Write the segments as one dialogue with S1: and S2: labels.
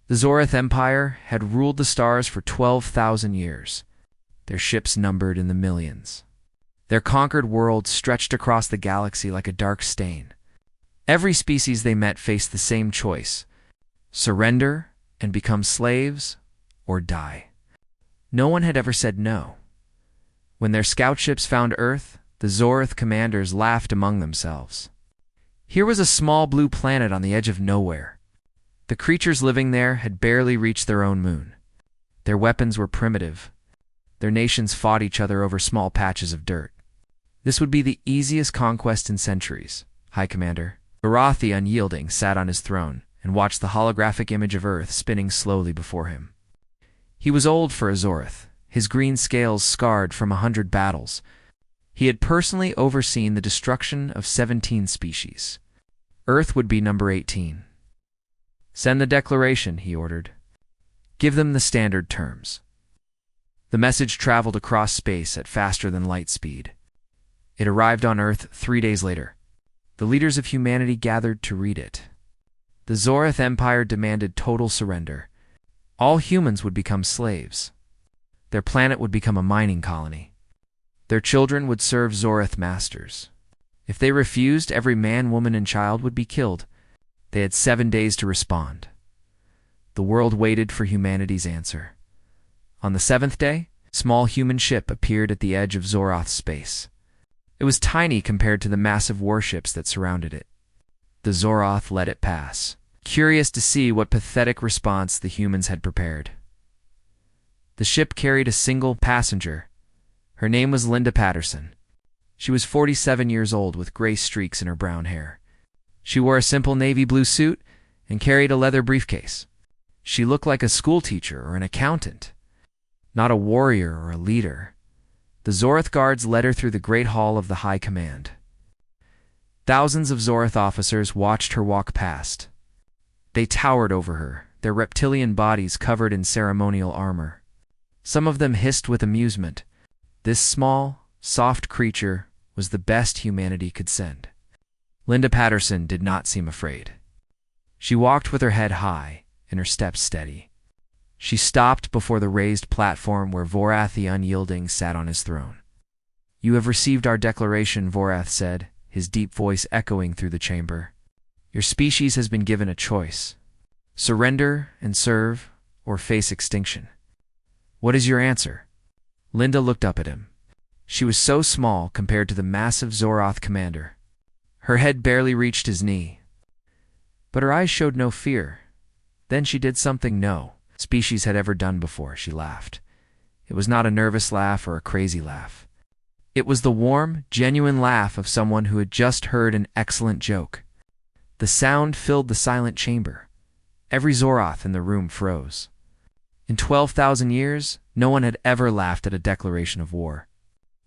S1: The Zorith Empire had ruled the stars for 12,000 years, their ships numbered in the millions. Their conquered world stretched across the galaxy like a dark stain. Every species they met faced the same choice: surrender and become slaves, or die. No one had ever said no. When their scout ships found Earth, the Zorith commanders laughed among themselves. Here was a small blue planet on the edge of nowhere. The creatures living there had barely reached their own moon. Their weapons were primitive. Their nations fought each other over small patches of dirt. This would be the easiest conquest in centuries, High Commander. Varath the Unyielding sat on his throne and watched the holographic image of Earth spinning slowly before him. He was old for a Zorith, his green scales scarred from 100 battles. He had personally overseen the destruction of 17 species. Earth would be number 18. "Send the declaration," he ordered. "Give them the standard terms." The message traveled across space at faster than light speed. It arrived on Earth 3 days later. The leaders of humanity gathered to read it. The Zorith Empire demanded total surrender. All humans would become slaves. Their planet would become a mining colony. Their children would serve Zorith masters. If they refused, every man, woman, and child would be killed. They had 7 days to respond. The world waited for humanity's answer. On the 7th day, a small human ship appeared at the edge of Zoroth's space. It was tiny compared to the massive warships that surrounded it. The Zoroth let it pass, curious to see what pathetic response the humans had prepared. The ship carried a single passenger. Her name was Linda Patterson. She was 47 years old with gray streaks in her brown hair. She wore a simple navy blue suit and carried a leather briefcase. She looked like a schoolteacher or an accountant, not a warrior or a leader. The Zorith guards led her through the great hall of the High Command. Thousands of Zorith officers watched her walk past. They towered over her, their reptilian bodies covered in ceremonial armor. Some of them hissed with amusement. This small, soft creature was the best humanity could send. Linda Patterson did not seem afraid. She walked with her head high and her steps steady. She stopped before the raised platform where Vorath the Unyielding sat on his throne. "You have received our declaration," Vorath said, his deep voice echoing through the chamber. "Your species has been given a choice: surrender and serve, or face extinction. What is your answer?" Linda looked up at him. She was so small compared to the massive Zoroth commander. Her head barely reached his knee. But her eyes showed no fear. Then she did something no species had ever done before. She laughed. It was not a nervous laugh or a crazy laugh. It was the warm, genuine laugh of someone who had just heard an excellent joke. The sound filled the silent chamber. Every Zoroth in the room froze. In 12,000 years, no one had ever laughed at a declaration of war.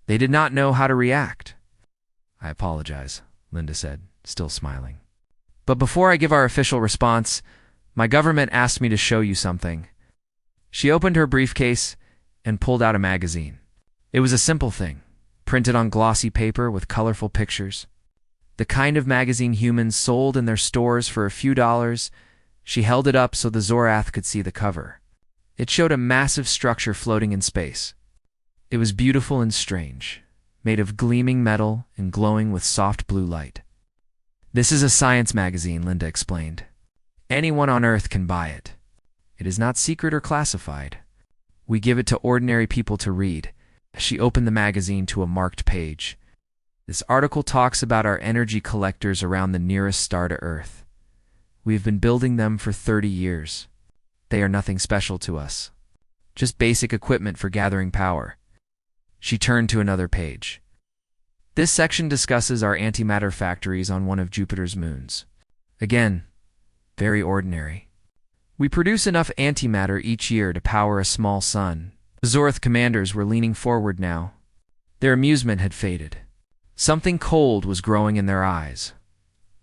S1: They did not know how to react. "I apologize," Linda said, still smiling. "But before I give our official response, my government asked me to show you something." She opened her briefcase and pulled out a magazine. It was a simple thing, printed on glossy paper with colorful pictures. The kind of magazine humans sold in their stores for a few dollars. She held it up so the Zorath could see the cover. It showed a massive structure floating in space. It was beautiful and strange, made of gleaming metal and glowing with soft blue light. "This is a science magazine," Linda explained. "Anyone on Earth can buy it. It is not secret or classified. We give it to ordinary people to read." She opened the magazine to a marked page. "This article talks about our energy collectors around the nearest star to Earth. We have been building them for 30 years. They are nothing special to us. Just basic equipment for gathering power." She turned to another page. "This section discusses our antimatter factories on one of Jupiter's moons. Again, very ordinary. We produce enough antimatter each year to power a small sun." The Zorith commanders were leaning forward now. Their amusement had faded. Something cold was growing in their eyes.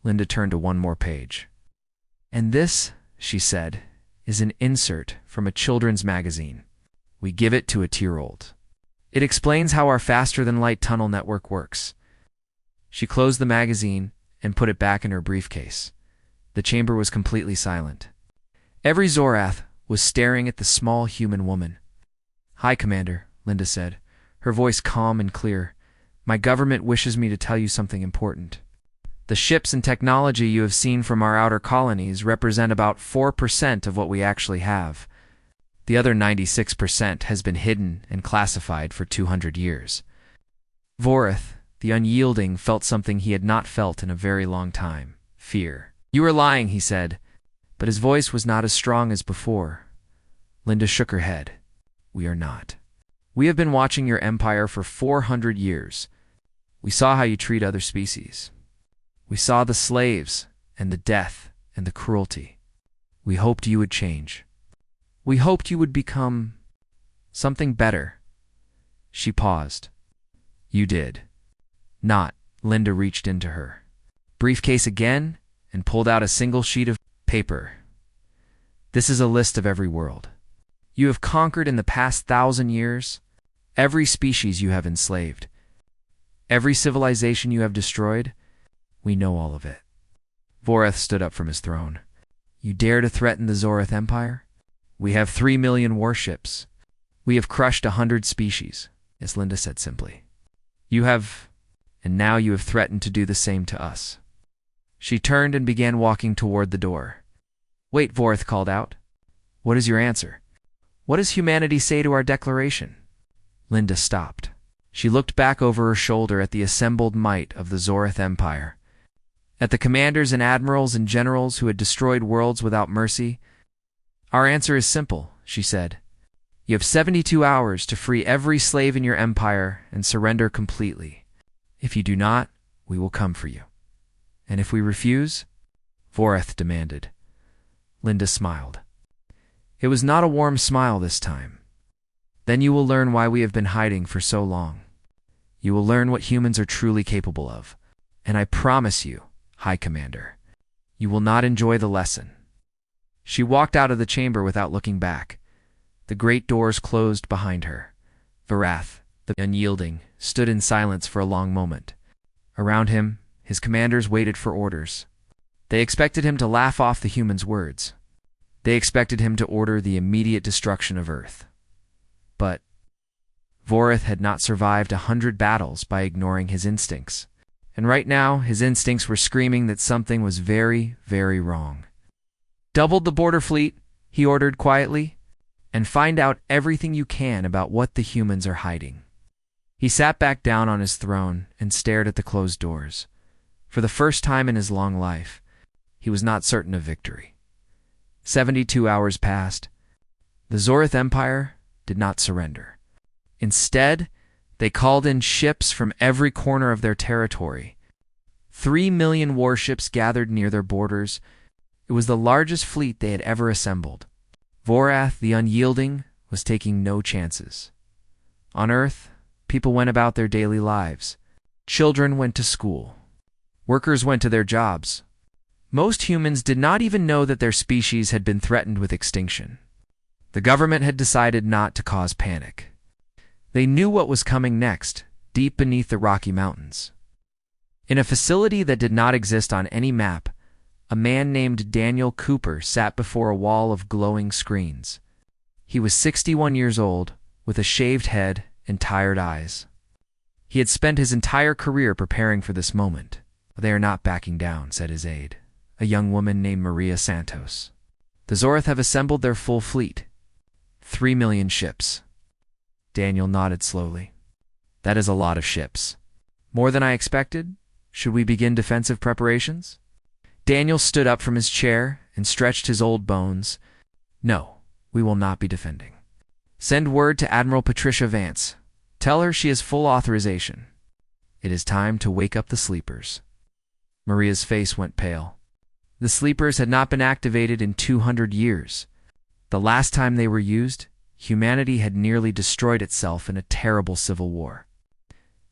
S1: Linda turned to one more page. "And this," she said, "is an insert from a children's magazine. We give it to a year-old. It explains how our faster-than-light tunnel network works." She closed the magazine and put it back in her briefcase. The chamber was completely silent. Every Zorath was staring at the small human woman. "Hi, Commander," Linda said, her voice calm and clear. "My government wishes me to tell you something important. The ships and technology you have seen from our outer colonies represent about 4% of what we actually have. The other 96% has been hidden and classified for 200 years. Vorith, the unyielding, felt something he had not felt in a very long time: fear. "You are lying," he said, but his voice was not as strong as before. Linda shook her head. "We are not. We have been watching your empire for 400 years. We saw how you treat other species. We saw the slaves and the death and the cruelty. We hoped you would change. We hoped you would become something better." She paused. "You did." "Not." Linda reached into her briefcase again and pulled out a single sheet of paper. "This is a list of every world you have conquered in the past 1,000 years, every species you have enslaved, every civilization you have destroyed. We know all of it." Vorith stood up from his throne. "You dare to threaten the Zorath Empire? We have 3 million warships. We have crushed 100 species," as Linda said simply. And now you have threatened to do the same to us." She turned and began walking toward the door. "Wait," Vorith called out. "What is your answer? What does humanity say to our declaration?" Linda stopped. She looked back over her shoulder at the assembled might of the Zorath Empire, at the commanders and admirals and generals who had destroyed worlds without mercy. "Our answer is simple," she said. "You have 72 hours to free every slave in your empire and surrender completely. If you do not, we will come for you. And if we refuse?" Vorith demanded. Linda smiled. It was not a warm smile this time. "Then you will learn why we have been hiding for so long. You will learn what humans are truly capable of. And I promise you, High Commander, you will not enjoy the lesson." She walked out of the chamber without looking back. The great doors closed behind her. Varath, the unyielding, stood in silence for a long moment. Around him, his commanders waited for orders. They expected him to laugh off the humans' words. They expected him to order the immediate destruction of Earth. But Vorith had not survived 100 battles by ignoring his instincts. And right now, his instincts were screaming that something was very, very wrong. "Double the border fleet," he ordered quietly, "and find out everything you can about what the humans are hiding." He sat back down on his throne and stared at the closed doors. For the first time in his long life, he was not certain of victory. 72 hours passed. The Zorath Empire did not surrender. Instead, they called in ships from every corner of their territory. 3 million warships gathered near their borders. It was the largest fleet they had ever assembled. Vorath, the unyielding, was taking no chances. On Earth, people went about their daily lives. Children went to school. Workers went to their jobs. Most humans did not even know that their species had been threatened with extinction. The government had decided not to cause panic. They knew what was coming next, deep beneath the Rocky Mountains. In a facility that did not exist on any map, a man named Daniel Cooper sat before a wall of glowing screens. He was 61 years old, with a shaved head and tired eyes. He had spent his entire career preparing for this moment. "They are not backing down," said his aide, a young woman named Maria Santos. "The Zorath have assembled their full fleet. 3 million ships." Daniel nodded slowly. "That is a lot of ships. More than I expected. Should we begin defensive preparations?" Daniel stood up from his chair and stretched his old bones. "No, we will not be defending. Send word to Admiral Patricia Vance. Tell her she has full authorization. It is time to wake up the sleepers." Maria's face went pale. The sleepers had not been activated in 200 years. The last time they were used, humanity had nearly destroyed itself in a terrible civil war.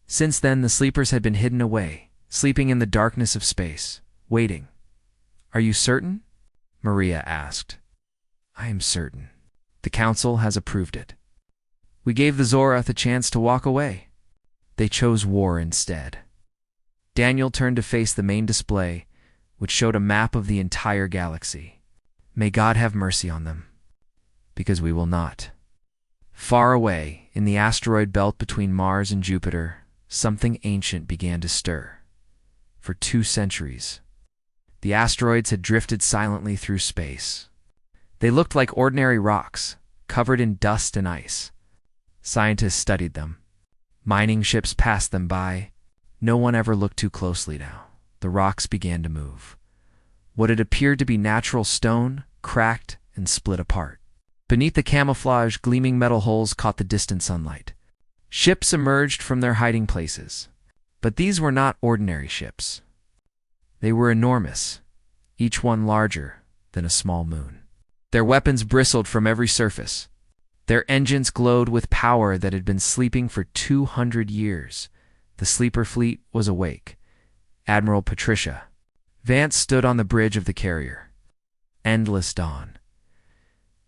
S1: Since then, the sleepers had been hidden away, sleeping in the darkness of space, waiting. "Are you certain?" Maria asked. "I am certain. The Council has approved it. We gave the Zorath a chance to walk away. They chose war instead." Daniel turned to face the main display, which showed a map of the entire galaxy. May God have mercy on them, because we will not. Far away, in the asteroid belt between Mars and Jupiter, something ancient began to stir. For 2 centuries, the asteroids had drifted silently through space. They looked like ordinary rocks, covered in dust and ice. Scientists studied them. Mining ships passed them by. No one ever looked too closely now. The rocks began to move. What had appeared to be natural stone cracked and split apart. Beneath the camouflage, gleaming metal holes caught the distant sunlight. Ships emerged from their hiding places. But these were not ordinary ships. They were enormous, each one larger than a small moon. Their weapons bristled from every surface. Their engines glowed with power that had been sleeping for 200 years. The sleeper fleet was awake. Admiral Patricia Vance stood on the bridge of the carrier. Endless dawn.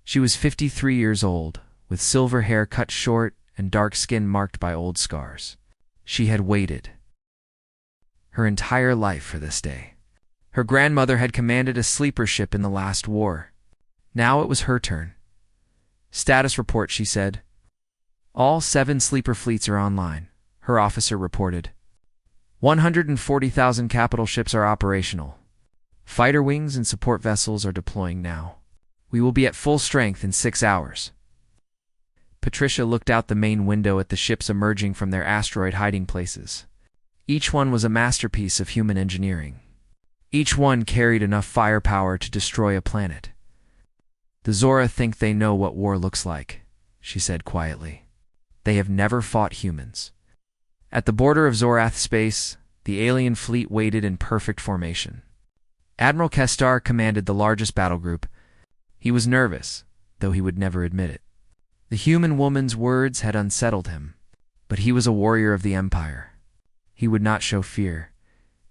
S1: She was 53 years old, with silver hair cut short and dark skin marked by old scars. She had waited her entire life for this day. Her grandmother had commanded a sleeper ship in the last war. Now it was her turn. Status report, she said. All 7 sleeper fleets are online, her officer reported. 140,000 capital ships are operational. Fighter wings and support vessels are deploying now. We will be at full strength in 6 hours. Patricia looked out the main window at the ships emerging from their asteroid hiding places. Each one was a masterpiece of human engineering. Each one carried enough firepower to destroy a planet. The Zora think they know what war looks like, she said quietly. They have never fought humans. At the border of Zorath space, the alien fleet waited in perfect formation. Admiral Kestar commanded the largest battle group. He was nervous, though he would never admit it. The human woman's words had unsettled him, but he was a warrior of the Empire. He would not show fear.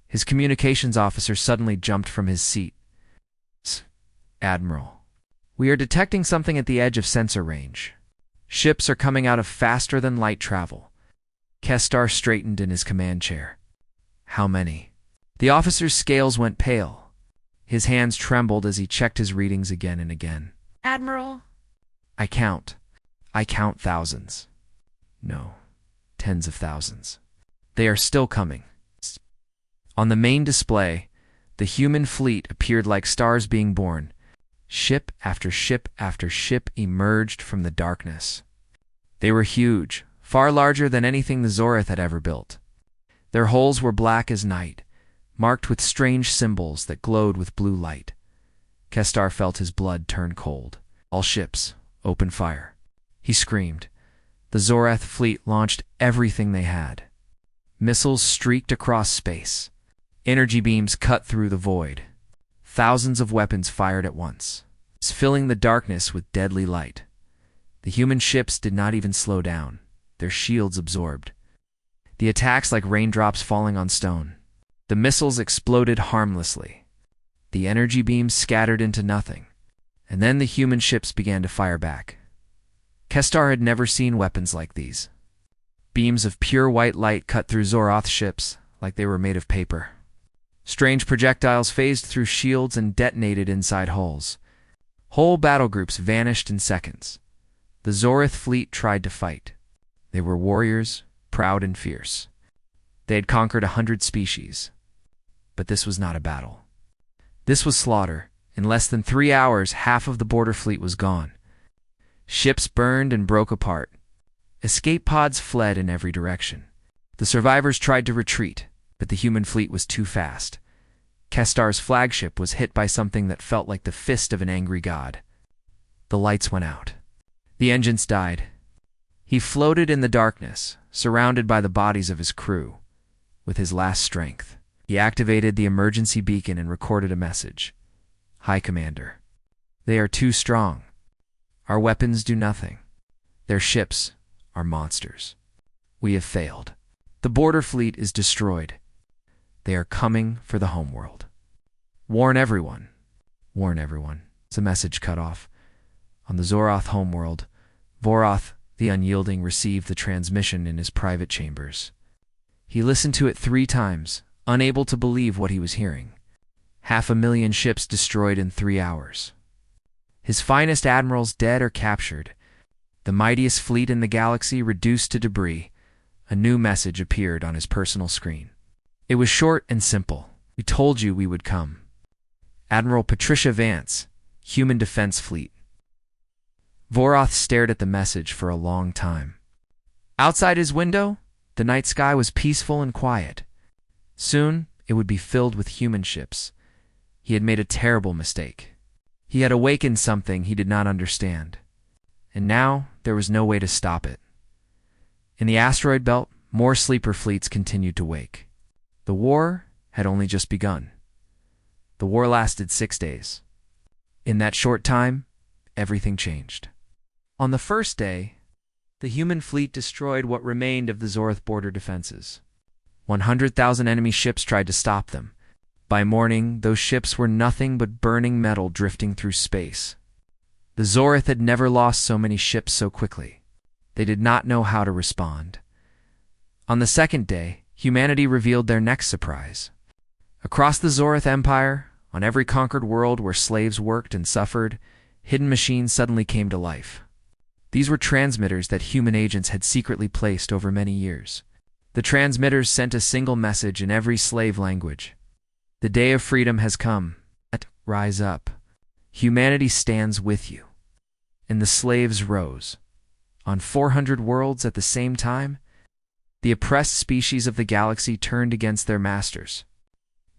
S1: His communications officer suddenly jumped from his seat. Admiral, we are detecting something at the edge of sensor range. Ships are coming out of faster-than-light travel. Kestar straightened in his command chair. How many? The officer's scales went pale. His hands trembled as he checked his readings again and again.
S2: Admiral?
S1: I count thousands. No, tens of thousands. They are still coming. On the main display, the human fleet appeared like stars being born. Ship after ship after ship emerged from the darkness. They were huge, far larger than anything the Zorath had ever built. Their hulls were black as night, marked with strange symbols that glowed with blue light. Kestar felt his blood turn cold. All ships, open fire. He screamed. The Zorath fleet launched everything they had. Missiles streaked across space. Energy beams cut through the void. Thousands of weapons fired at once, filling the darkness with deadly light. The human ships did not even slow down. Their shields absorbed. The attacks like raindrops falling on stone. The missiles exploded harmlessly. The energy beams scattered into nothing. And then the human ships began to fire back. Kestar had never seen weapons like these. Beams of pure white light cut through Zoroth ships like they were made of paper. Strange projectiles phased through shields and detonated inside hulls. Whole battle groups vanished in seconds. The Zoroth fleet tried to fight. They were warriors, proud and fierce. They had conquered 100 species. But this was not a battle. This was slaughter. In less than 3 hours, half of the border fleet was gone. Ships burned and broke apart. Escape pods fled in every direction. The survivors tried to retreat, but the human fleet was too fast. Kestar's flagship was hit by something that felt like the fist of an angry god. The lights went out. The engines died. He floated in the darkness, surrounded by the bodies of his crew. With his last strength, he activated the emergency beacon and recorded a message. High Commander, they are too strong. Our weapons do nothing. Their ships are monsters. We have failed. The border fleet is destroyed. They are coming for the homeworld. Warn everyone. Warn everyone. It's a message cut off. On the Zoroth homeworld, Voroth, the Unyielding, received the transmission in his private chambers. He listened to it 3 times, unable to believe what he was hearing. 500,000 ships destroyed in 3 hours. his finest admirals dead or captured, the mightiest fleet in the galaxy reduced to debris, a new message appeared on his personal screen. It was short and simple. "We told you we would come. Admiral Patricia Vance, Human Defense Fleet." Voroth stared at the message for a long time. Outside his window, the night sky was peaceful and quiet. Soon, it would be filled with human ships. He had made a terrible mistake. He had awakened something he did not understand. And now, there was no way to stop it. In the asteroid belt, more sleeper fleets continued to wake. The war had only just begun. The war lasted 6 days. In that short time, everything changed. On the first day, the human fleet destroyed what remained of the Zorth border defenses. 100,000 enemy ships tried to stop them. By morning, those ships were nothing but burning metal drifting through space. The Zorth had never lost so many ships so quickly. They did not know how to respond. On the second day, humanity revealed their next surprise. Across the Zorth Empire, on every conquered world where slaves worked and suffered, hidden machines suddenly came to life. These were transmitters that human agents had secretly placed over many years. The transmitters sent a single message in every slave language. "The day of freedom has come. Rise up. Humanity stands with you." And the slaves rose. On 400 worlds at the same time, the oppressed species of the galaxy turned against their masters.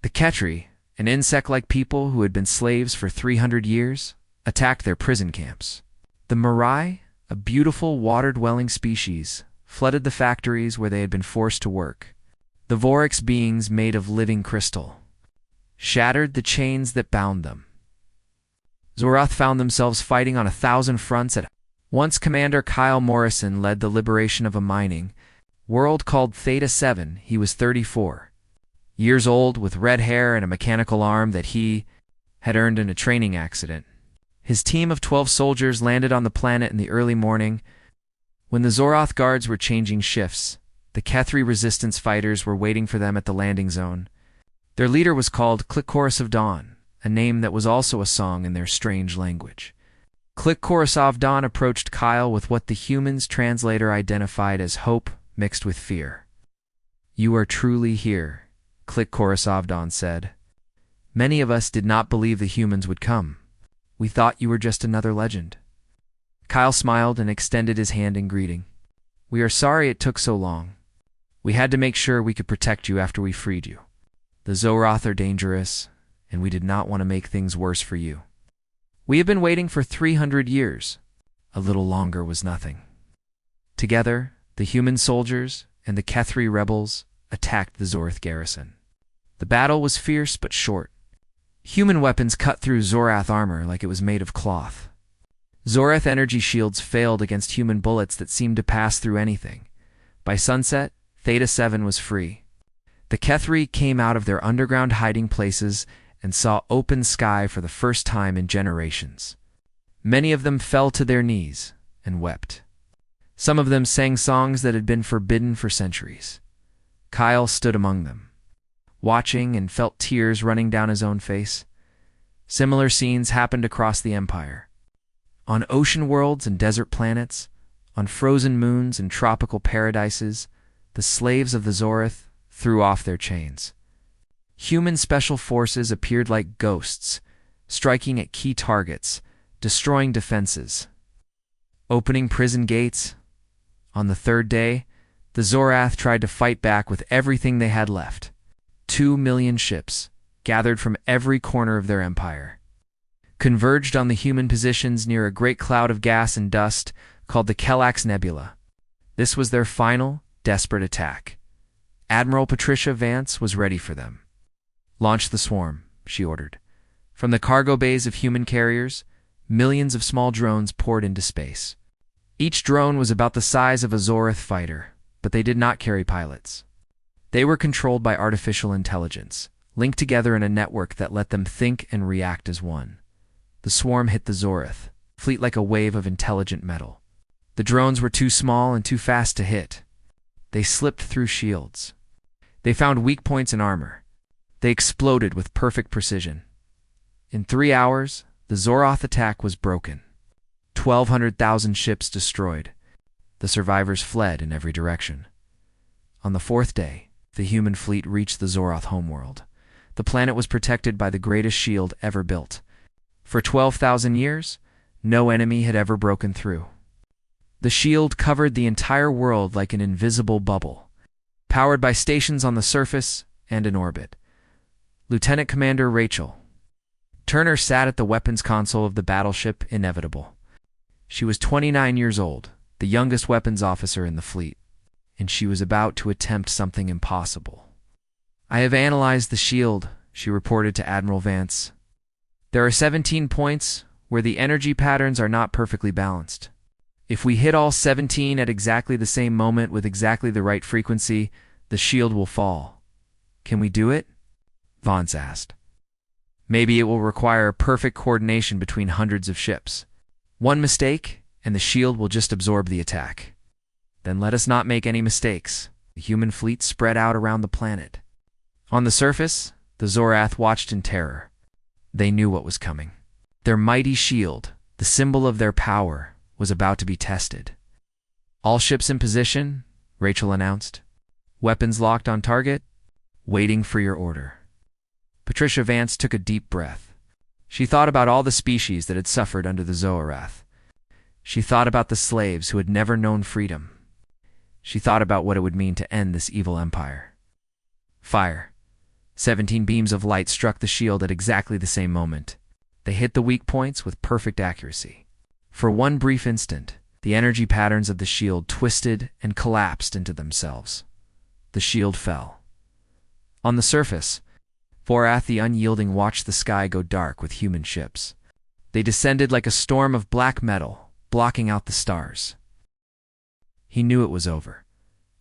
S1: The Ketri, an insect-like people who had been slaves for 300 years, attacked their prison camps. The Mirai, a beautiful water-dwelling species, flooded the factories where they had been forced to work. The Vorix beings made of living crystal shattered the chains that bound them. Zoroth found themselves fighting on 1,000 fronts at once. Commander Kyle Morrison led the liberation of a mining world called Theta 7. He was 34 years old, with red hair and a mechanical arm that he had earned in a training accident. His team of 12 soldiers landed on the planet in the early morning. When the Zoroth guards were changing shifts, the Kethri resistance fighters were waiting for them at the landing zone. Their leader was called Click Chorus of Dawn, a name that was also a song in their strange language. Click Chorus of Dawn approached Kyle with what the human's translator identified as hope mixed with fear. "You are truly here," Click Chorus of Dawn said. "Many of us did not believe the humans would come. We thought you were just another legend." Kyle smiled and extended his hand in greeting. "We are sorry it took so long. We had to make sure we could protect you after we freed you. The Zoroth are dangerous, and we did not want to make things worse for you. We have been waiting for 300 years. A little longer was nothing." Together, the human soldiers and the Kethri rebels attacked the Zorth garrison. The battle was fierce but short. Human weapons cut through Zorath armor like it was made of cloth. Zorath energy shields failed against human bullets that seemed to pass through anything. By sunset, Theta 7 was free. The Kethri came out of their underground hiding places and saw open sky for the first time in generations. Many of them fell to their knees and wept. Some of them sang songs that had been forbidden for centuries. Kyle stood among them, watching, and felt tears running down his own face. Similar scenes happened across the Empire. On ocean worlds and desert planets, on frozen moons and tropical paradises, the slaves of the Zorth threw off their chains. Human special forces appeared like ghosts, striking at key targets, destroying defenses, opening prison gates. On the third day, the Zorath tried to fight back with everything they had left. 2 million ships, gathered from every corner of their empire, converged on the human positions near a great cloud of gas and dust called the Kellax Nebula. This was their final, desperate attack. Admiral Patricia Vance was ready for them. "Launch the swarm," she ordered. From the cargo bays of human carriers, millions of small drones poured into space. Each drone was about the size of a Zorith fighter, but they did not carry pilots. They were controlled by artificial intelligence, linked together in a network that let them think and react as one. The swarm hit the Zorith, fleet like a wave of intelligent metal. The drones were too small and too fast to hit. They slipped through shields. They found weak points in armor. They exploded with perfect precision. In 3 hours, The Zoroth attack was broken. 1,200,000 ships destroyed. The survivors fled in every direction. On the fourth day, the human fleet reached the Zoroth homeworld. The planet was protected by the greatest shield ever built. For 12,000 years, no enemy had ever broken through. The shield covered the entire world like an invisible bubble, powered by stations on the surface and in orbit. Lieutenant Commander Rachel Turner sat at the weapons console of the battleship Inevitable. She was 29 years old, the youngest weapons officer in the fleet, and she was about to attempt something impossible. "I have analyzed the shield," she reported to Admiral Vance. "There are 17 points where the energy patterns are not perfectly balanced. If we hit all 17 at exactly the same moment with exactly the right frequency, the shield will fall. Can we do it?" Vance asked. "Maybe it will require perfect coordination between hundreds of ships. One mistake, and the shield will just absorb the attack. Then let us not make any mistakes." The human fleet spread out around the planet. On the surface, the Zoroth watched in terror. They knew what was coming. Their mighty shield, the symbol of their power, was about to be tested. "All ships in position," Rachel announced. "Weapons locked on target, waiting for your order." Patricia Vance took a deep breath. She thought about all the species that had suffered under the Zoroth. She thought about the slaves who had never known freedom. She thought about what it would mean to end this evil empire. Fire. 17 beams of light struck the shield at exactly the same moment. They hit the weak points with perfect accuracy. For one brief instant, the energy patterns of the shield twisted and collapsed into themselves. The shield fell. On the surface, Vorath the Unyielding watched the sky go dark with human ships. They descended like a storm of black metal, blocking out the stars. He knew it was over.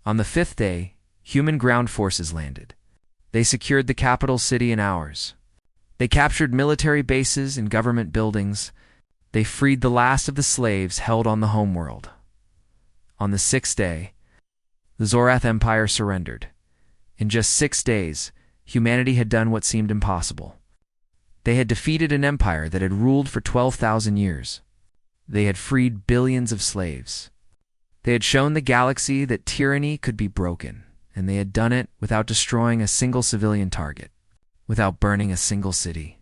S1: On the fifth day, human ground forces landed. They secured the capital city in hours. They captured military bases and government buildings. They freed the last of the slaves held on the homeworld. On the sixth day, the Zoroth Empire surrendered. In just 6 days, humanity had done what seemed impossible. They had defeated an empire that had ruled for 12,000 years. They had freed billions of slaves. They had shown the galaxy that tyranny could be broken, and they had done it without destroying a single civilian target, without burning a single city,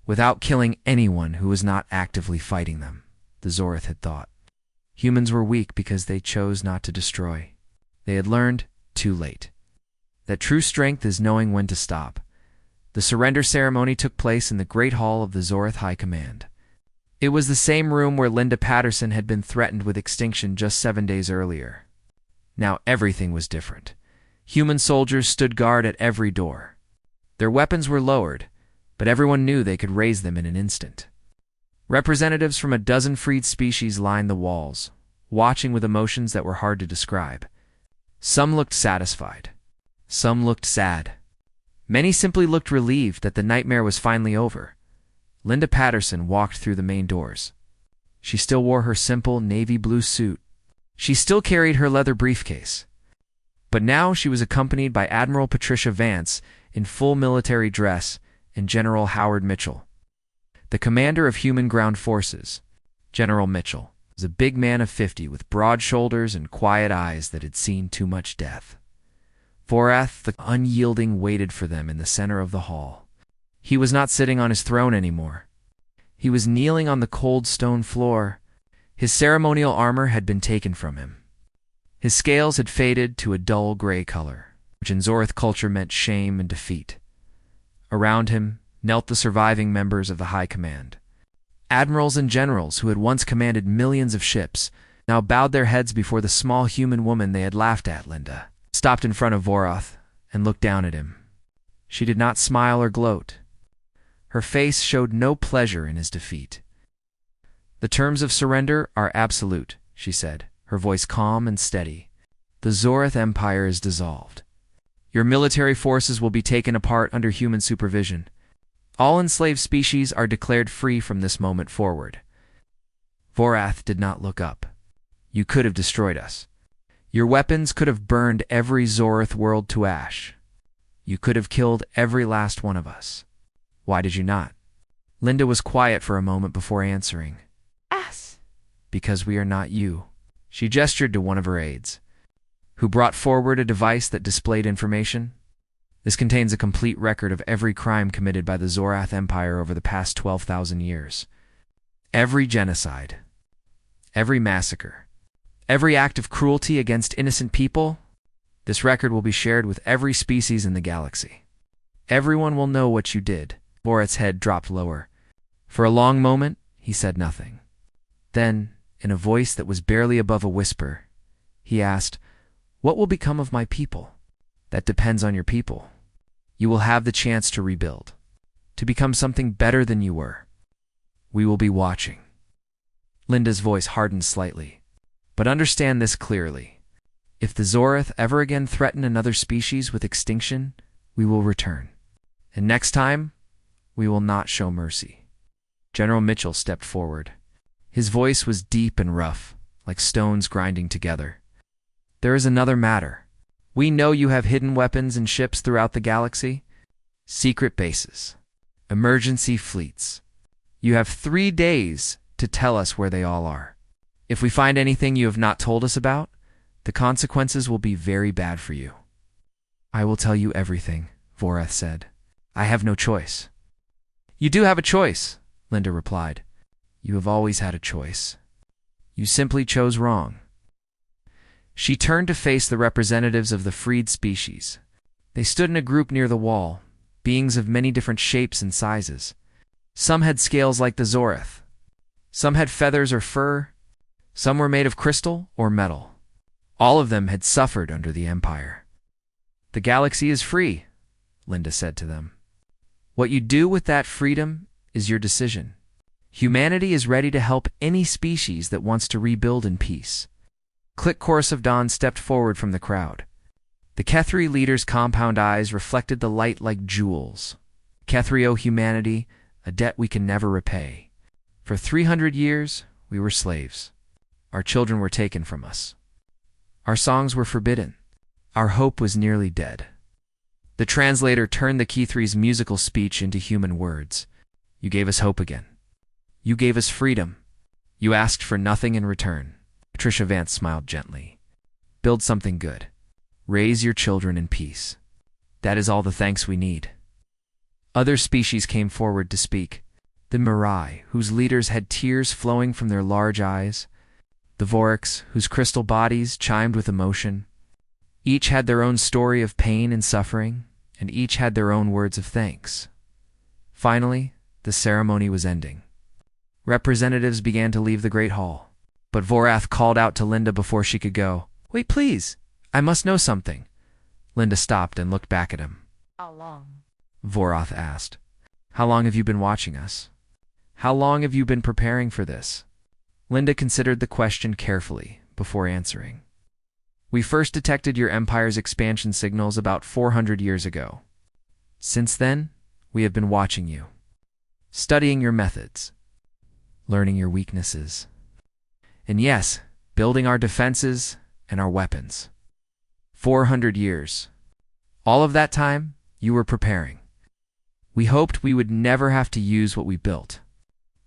S1: without killing anyone who was not actively fighting them, the Zoroth had thought. Humans were weak because they chose not to destroy. They had learned, too late, that true strength is knowing when to stop. The surrender ceremony took place in the Great Hall of the Zoroth High Command. It was the same room where Linda Patterson had been threatened with extinction just 7 days earlier. Now everything was different. Human soldiers stood guard at every door. Their weapons were lowered, but everyone knew they could raise them in an instant. Representatives from a dozen freed species lined the walls, watching with emotions that were hard to describe. Some looked satisfied. Some looked sad. Many simply looked relieved that the nightmare was finally over. Linda Patterson walked through the main doors. She still wore her simple navy blue suit. She still carried her leather briefcase. But now she was accompanied by Admiral Patricia Vance in full military dress and General Howard Mitchell, the commander of human ground forces. General Mitchell was a big man of 50 with broad shoulders and quiet eyes that had seen too much death. Vorath the Unyielding waited for them in the center of the hall. He was not sitting on his throne anymore. He was kneeling on the cold stone floor. His ceremonial armor had been taken from him. His scales had faded to a dull gray color, which in Zoroth culture meant shame and defeat. Around him knelt the surviving members of the High Command. Admirals and generals who had once commanded millions of ships now bowed their heads before the small human woman they had laughed at. Linda stopped in front of Vorath and looked down at him. She did not smile or gloat. Her face showed no pleasure in his defeat. "The terms of surrender are absolute," she said, her voice calm and steady. "The Zoroth Empire is dissolved. Your military forces will be taken apart under human supervision. All enslaved species are declared free from this moment forward." Vorath did not look up. "You could have destroyed us. Your weapons could have burned every Zoroth world to ash. You could have killed every last one of us. Why did you not?" Linda was quiet for a moment before answering.
S2: Ass.
S1: Because we are not you. She gestured to one of her aides, who brought forward a device that displayed information. This contains a complete record of every crime committed by the Zorath Empire over the past 12,000 years. Every genocide, every massacre, every act of cruelty against innocent people. This record will be shared with every species in the galaxy. Everyone will know what you did. Vorath's head dropped lower. For a long moment, he said nothing. Then, in a voice that was barely above a whisper, he asked, "What will become of my people?" "That depends on your people. You will have the chance to rebuild, to become something better than you were. We will be watching." Linda's voice hardened slightly. "But understand this clearly. If the Zorath ever again threaten another species with extinction, we will return. And next time, we will not show mercy." General Mitchell stepped forward. His voice was deep and rough, like stones grinding together. "There is another matter. We know you have hidden weapons and ships throughout the galaxy. Secret bases. Emergency fleets. You have 3 days to tell us where they all are. If we find anything you have not told us about, the consequences will be very bad for you." "I will tell you everything," Vorath said. "I have no choice." "You do have a choice," Linda replied. "You have always had a choice. You simply chose wrong." She turned to face the representatives of the freed species. They stood in a group near the wall, beings of many different shapes and sizes. Some had scales like the Zorath. Some had feathers or fur. Some were made of crystal or metal. All of them had suffered under the Empire. "The galaxy is free," Linda said to them. "What you do with that freedom is your decision. Humanity is ready to help any species that wants to rebuild in peace." Click Chorus of Dawn stepped forward from the crowd. The Kethri leader's compound eyes reflected the light like jewels. "Kethri owe humanity a debt we can never repay. For 300 years, we were slaves. Our children were taken from us. Our songs were forbidden. Our hope was nearly dead." The translator turned the Kethri's musical speech into human words. "You gave us hope again. You gave us freedom. You asked for nothing in return." Patricia Vance smiled gently. "Build something good. Raise your children in peace. That is all the thanks we need." Other species came forward to speak. The Mirai, whose leaders had tears flowing from their large eyes. The Vorix, whose crystal bodies chimed with emotion. Each had their own story of pain and suffering, and each had their own words of thanks. Finally, the ceremony was ending. Representatives began to leave the Great Hall. But Vorath called out to Linda before she could go. "Wait, please. I must know something." Linda stopped and looked back at him.
S2: How long?
S1: Vorath asked. "How long have you been watching us? How long have you been preparing for this?" Linda considered the question carefully before answering. "We first detected your empire's expansion signals about 400 years ago. Since then, we have been watching you, studying your methods, learning your weaknesses. And yes, building our defenses and our weapons. 400 years. All of that time, you were preparing. We hoped we would never have to use what we built.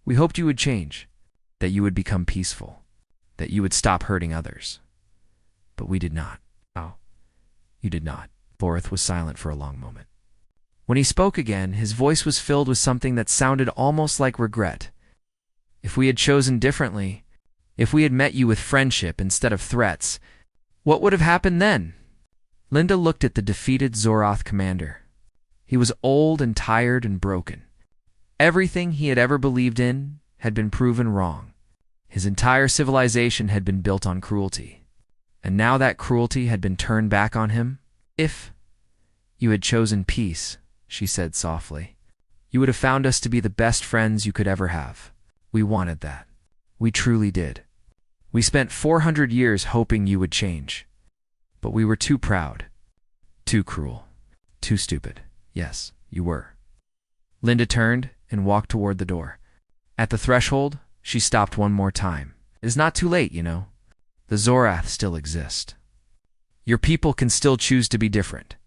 S1: We hoped you would change, that you would become peaceful, that you would stop hurting others. But we did not." "Oh, you did not." Vorath was silent for a long moment. When he spoke again, his voice was filled with something that sounded almost like regret. "If we had chosen differently, if we had met you with friendship instead of threats, what would have happened then?" Linda looked at the defeated Zorath commander. He was old and tired and broken. Everything he had ever believed in had been proven wrong. His entire civilization had been built on cruelty. And now that cruelty had been turned back on him. "If you had chosen peace," she said softly, "you would have found us to be the best friends you could ever have. We wanted that. We truly did. We spent 400 years hoping you would change. But we were too proud, too cruel, too stupid. Yes, you were." Linda turned and walked toward the door. At the threshold, she stopped one more time. "It is not too late, you know. The Zorath still exist. Your people can still choose to be different.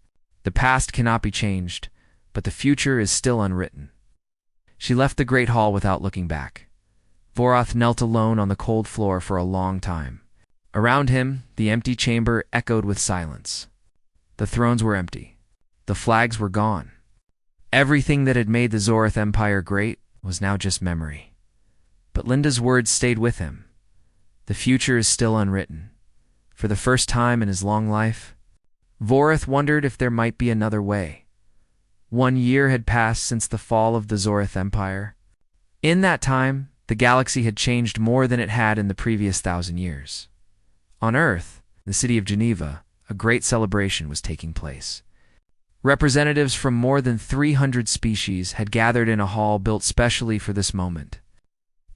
S1: The past cannot be changed, but the future is still unwritten." She left the great hall without looking back. Voroth knelt alone on the cold floor for a long time. Around him, the empty chamber echoed with silence. The thrones were empty. The flags were gone. Everything that had made the Zorith Empire great was now just memory. But Linda's words stayed with him. The future is still unwritten. For the first time in his long life, Voroth wondered if there might be another way. 1 year had passed since the fall of the Zorith Empire. In that time, the galaxy had changed more than it had in the previous 1,000 years. On Earth, the city of Geneva, a great celebration was taking place. Representatives from more than 300 species had gathered in a hall built specially for this moment.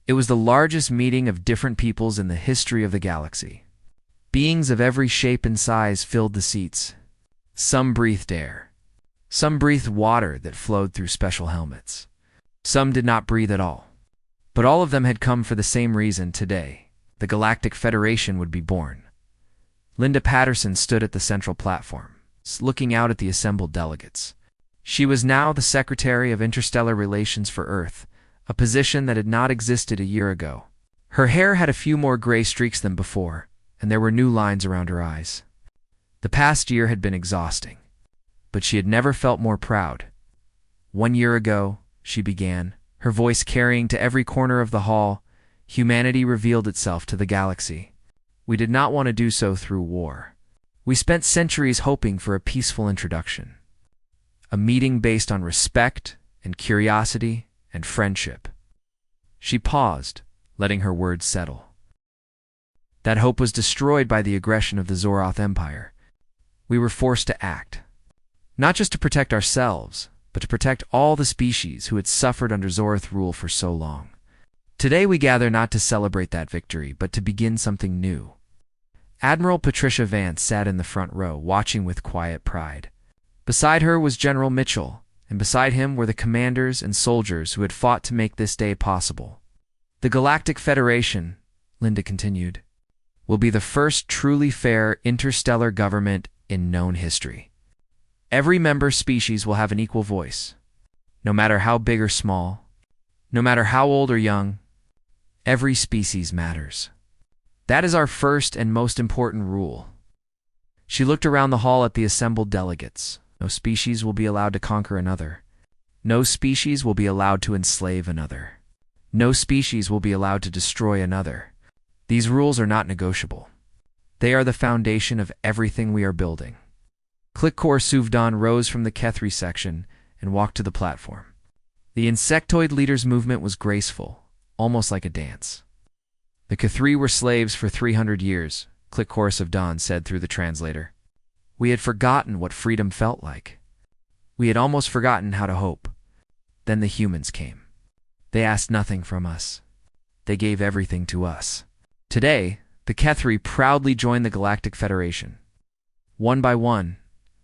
S1: It was the largest meeting of different peoples in the history of the galaxy. Beings of every shape and size filled the seats. Some breathed air. Some breathed water that flowed through special helmets. Some did not breathe at all. But all of them had come for the same reason today. The Galactic Federation would be born. Linda Patterson stood at the central platform, looking out at the assembled delegates. She was now the Secretary of Interstellar Relations for Earth, a position that had not existed a year ago. Her hair had a few more gray streaks than before, and there were new lines around her eyes. The past year had been exhausting, but she had never felt more proud. 1 year ago, she began, her voice carrying to every corner of the hall, humanity revealed itself to the galaxy. We did not want to do so through war. We spent centuries hoping for a peaceful introduction. A meeting based on respect and curiosity and friendship. She paused, letting her words settle. That hope was destroyed by the aggression of the Zoroth Empire. We were forced to act. Not just to protect ourselves, but to protect all the species who had suffered under Zoroth rule for so long. Today we gather not to celebrate that victory, but to begin something new. Admiral Patricia Vance sat in the front row, watching with quiet pride. Beside her was General Mitchell, and beside him were the commanders and soldiers who had fought to make this day possible. The Galactic Federation, Linda continued, will be the first truly fair interstellar government in known history. Every member species will have an equal voice. No matter how big or small, no matter how old or young, every species matters. That is our first and most important rule. She looked around the hall at the assembled delegates. No species will be allowed to conquer another. No species will be allowed to enslave another. No species will be allowed to destroy another. These rules are not negotiable. They are the foundation of everything we are building. Klikkor Suvdan rose from the Kethri section and walked to the platform. The insectoid leader's movement was graceful, almost like a dance. The Kethri were slaves for 300 years, Klikkor Suvdan said through the translator. We had forgotten what freedom felt like. We had almost forgotten how to hope. Then the humans came. They asked nothing from us. They gave everything to us. Today, the Kethri proudly joined the Galactic Federation. One by one,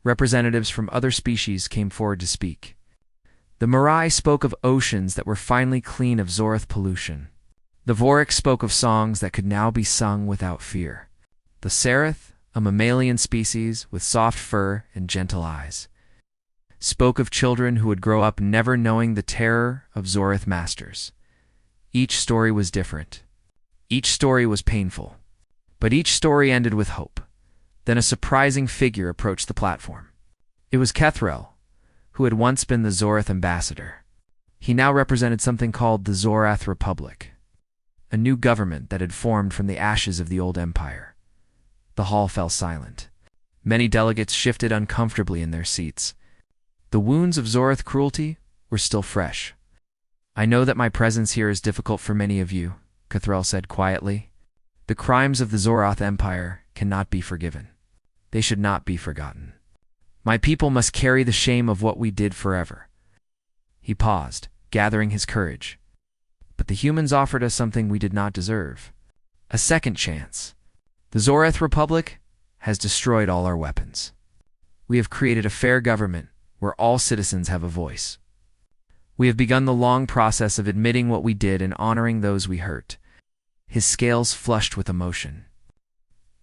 S1: representatives from other species came forward to speak. The Mirai spoke of oceans that were finally clean of Zoroth pollution. The Voric spoke of songs that could now be sung without fear. The Sereth, a mammalian species with soft fur and gentle eyes, spoke of children who would grow up never knowing the terror of Zoroth masters. Each story was different. Each story was painful. But each story ended with hope. Then a surprising figure approached the platform. It was Kethrel, who had once been the Zoroth ambassador. He now represented something called the Zorath Republic, a new government that had formed from the ashes of the old empire. The hall fell silent. Many delegates shifted uncomfortably in their seats. The wounds of Zoroth cruelty were still fresh. I know that my presence here is difficult for many of you, Kethrel said quietly. The crimes of the Zoroth Empire cannot be forgiven. They should not be forgotten. My people must carry the shame of what we did forever. He paused, gathering his courage. But the humans offered us something we did not deserve. A second chance. The Zoroth Republic has destroyed all our weapons. We have created a fair government where all citizens have a voice. We have begun the long process of admitting what we did and honoring those we hurt. His scales flushed with emotion.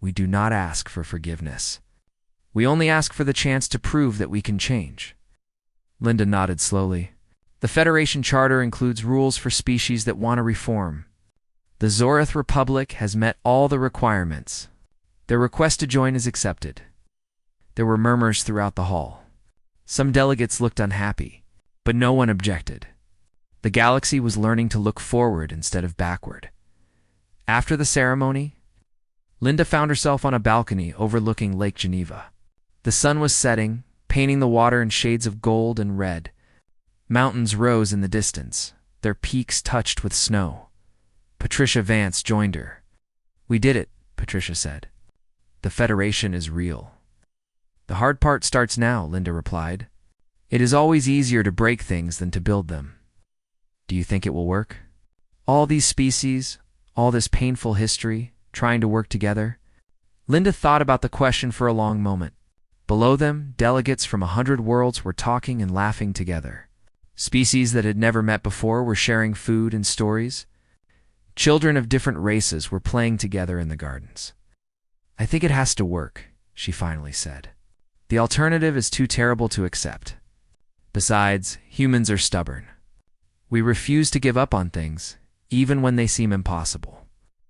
S1: We do not ask for forgiveness. We only ask for the chance to prove that we can change. Linda nodded slowly. The Federation Charter includes rules for species that want to reform. The Zorath Republic has met all the requirements. Their request to join is accepted. There were murmurs throughout the hall. Some delegates looked unhappy, but no one objected. The galaxy was learning to look forward instead of backward. After the ceremony, Linda found herself on a balcony overlooking Lake Geneva. The sun was setting, painting the water in shades of gold and red. Mountains rose in the distance, their peaks touched with snow. Patricia Vance joined her. "We did it," Patricia said. "The Federation is real." "The hard part starts now," Linda replied. "It is always easier to break things than to build them." "Do you think it will work? All these species, all this painful history, trying to work together?" Linda thought about the question for a long moment. Below them, delegates from 100 worlds were talking and laughing together. Species that had never met before were sharing food and stories. Children of different races were playing together in the gardens. "I think it has to work," she finally said. "The alternative is too terrible to accept. Besides, humans are stubborn. We refuse to give up on things, even when they seem impossible."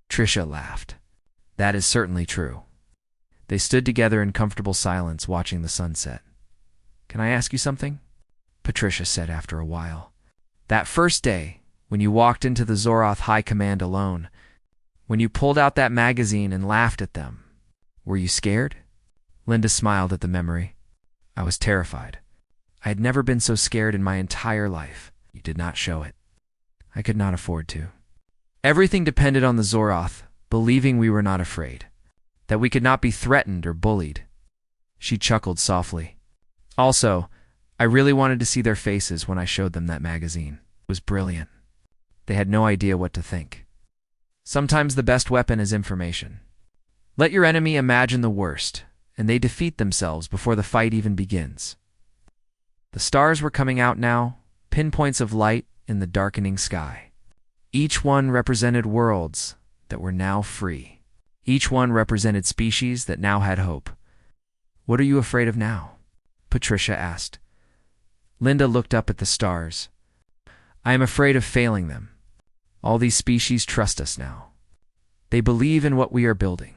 S1: Tricia laughed. "That is certainly true." They stood together in comfortable silence, watching the sunset. "Can I ask you something?" Patricia said after a while. "That first day, when you walked into the Zoroth High Command alone, when you pulled out that magazine and laughed at them, were you scared?" Linda smiled at the memory. "I was terrified. I had never been so scared in my entire life." "You did not show it." "I could not afford to. Everything depended on the Zoroth, believing we were not afraid, that we could not be threatened or bullied." She chuckled softly. "Also, I really wanted to see their faces when I showed them that magazine. It was brilliant. They had no idea what to think." Sometimes the best weapon is information. Let your enemy imagine the worst, and they defeat themselves before the fight even begins. The stars were coming out now, pinpoints of light in the darkening sky. Each one represented worlds that were now free. Each one represented species that now had hope. "What are you afraid of now?" Patricia asked. Linda looked up at the stars. "I am afraid of failing them. All these species trust us now. They believe in what we are building.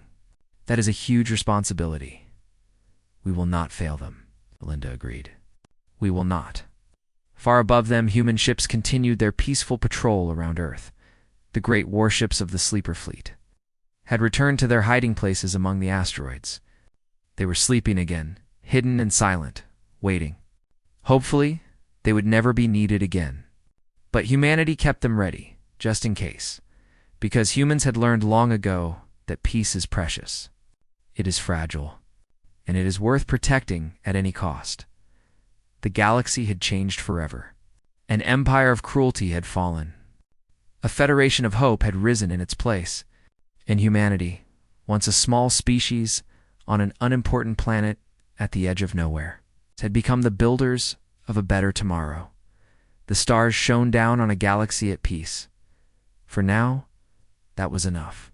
S1: That is a huge responsibility." "We will not fail them," Linda agreed. "We will not." Far above them, human ships continued their peaceful patrol around Earth. The great warships of the Sleeper Fleet had returned to their hiding places among the asteroids. They were sleeping again, hidden and silent, waiting. Hopefully, they would never be needed again. But humanity kept them ready, just in case, because humans had learned long ago that peace is precious. It is fragile, and it is worth protecting at any cost. The galaxy had changed forever. An empire of cruelty had fallen. A federation of hope had risen in its place. And humanity, once a small species on an unimportant planet at the edge of nowhere, had become the builders of a better tomorrow. The stars shone down on a galaxy at peace. For now, that was enough.